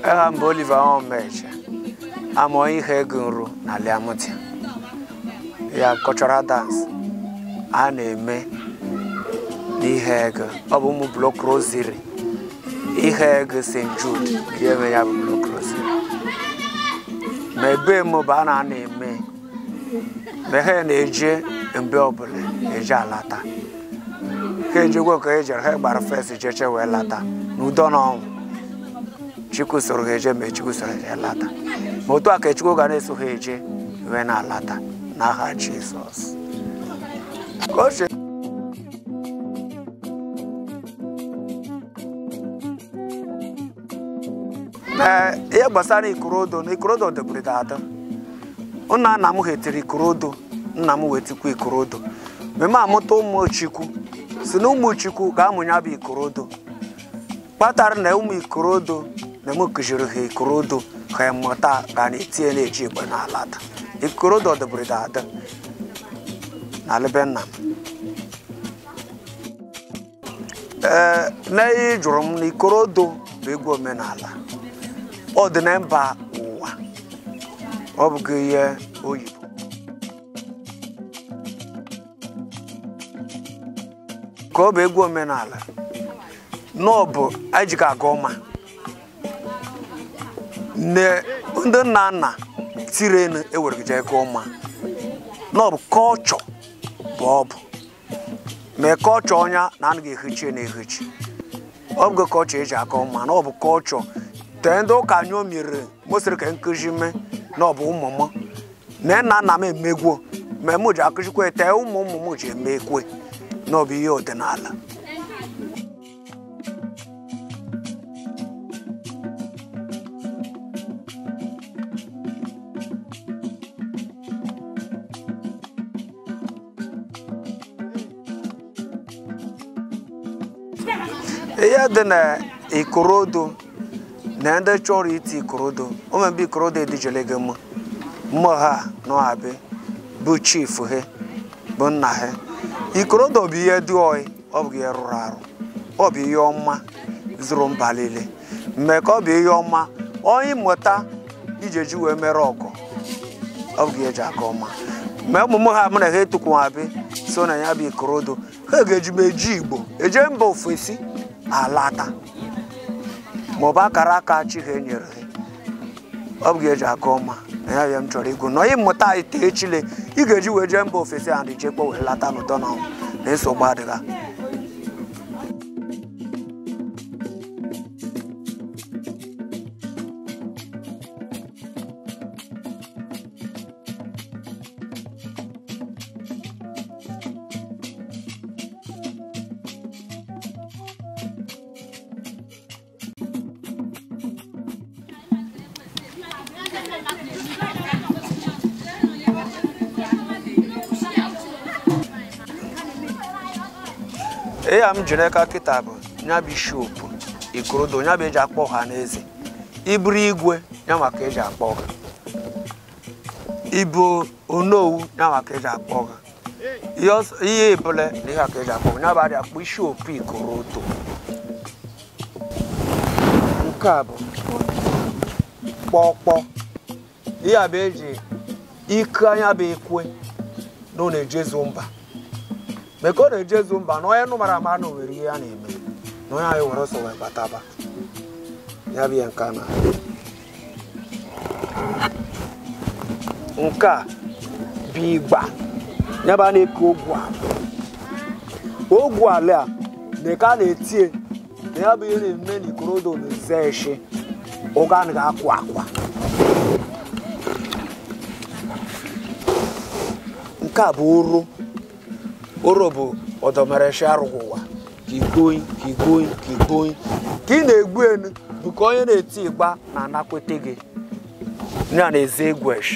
I'm Bolivar on Mecha. I'm on Heguru, Naliamuti. You have cultural dance. And a me. The Heg, Abumu Block Rosary. The Heg St. Jude. You may have Block Rosary. Maybe Mobana name me. The hen age and Bilble, a jalata. Cage work age or her bar first church well lata. No don't know. Chiku Sorheje, Mechiku Sorheje Lata. Motua Kechugo Gane Suheje, Vena Lata, Naha Jesus. Coach. Basari Kurodo, Nikrodo de Bridata. Una Namu Hetiri Kurodo, Namu Wetiku Kurodo. Mema Moto Mochiku, Sinu Muchiku, Gamunabi Kurodo. Patar Neumi Kurodo. Nemu kujuru kurodo kayamata gani tiene jiba na lata ikurodo de bridada na lebenna na jurum ni kurodo bego menala o de nemba uwa obgiye oyi ko bego menala nobo ajika goma ne ndị nna tirenu ewergeje goma no bụ culture bob me culture onya na anaghị ehichi na ehichi ọ bụ culture eji aka ọma na ọ bụ culture tendo ka nyo mere mosiri ka nkuzi me na ọ bụ ụmụmụ na nna m emegwo me mụ ji akụzikwa ete ụmụ ji emekwe na ọ bụ ihe ọdịnala ya dị na ikorodo na ndị chọrọ iti ikorodo o mebe ikorodo edijelege mụ ha nọ abị bụ chief he bụ nna ha ikorodo bụ ihe dị oyi ọ bụ ihe rụrụ arụ ọ bụ ihe ọma zuru mba niile mme ka ọ bụ ihe ọma onye mmụta ijeji wee mere ọgụ ọ bụ ihe eji aka ọma mme ụmụ ha mụ na ha etukwu abị so na ya bụ ikorodo ha ga-eji meji igbo eje mba ofesi alata moba karaka chi he nyere obge eji aka ọma na ya bịa m chọrọ igwu no ịmụta ite echile ị ga-eji wee jee mba ofesi and jekpo wee lata n'ụtọ na nsogbu adịga am Juneka Kitabu, Nabi Shop, Ikorodo, Nabeja Pohanese, Ibri Igwe, Yamakeja Poga, Ibu Ono, Yamakeja Poga. Yes, ye bole, Nikakeja Poga, Nabada, we show Picoroto Cabo Popo Yabeji, Ikanya Bekwe, no Jezumba. Because the Jezumba, no, I know Maramano, Riani, no, I will also wear Bataba. Yabi and Kana Unka Biba Yabane Kogwa Ogwa Lea, the Caneti, the Yabi many Kurodo, the Zeshi, Organic Aqua Nkaburu. orobo odomereshi arụgwụwa kigoyi ka ị na-egbu enu bụ ka onye na-eti ịgba na anakwete gị ya na eze egwesh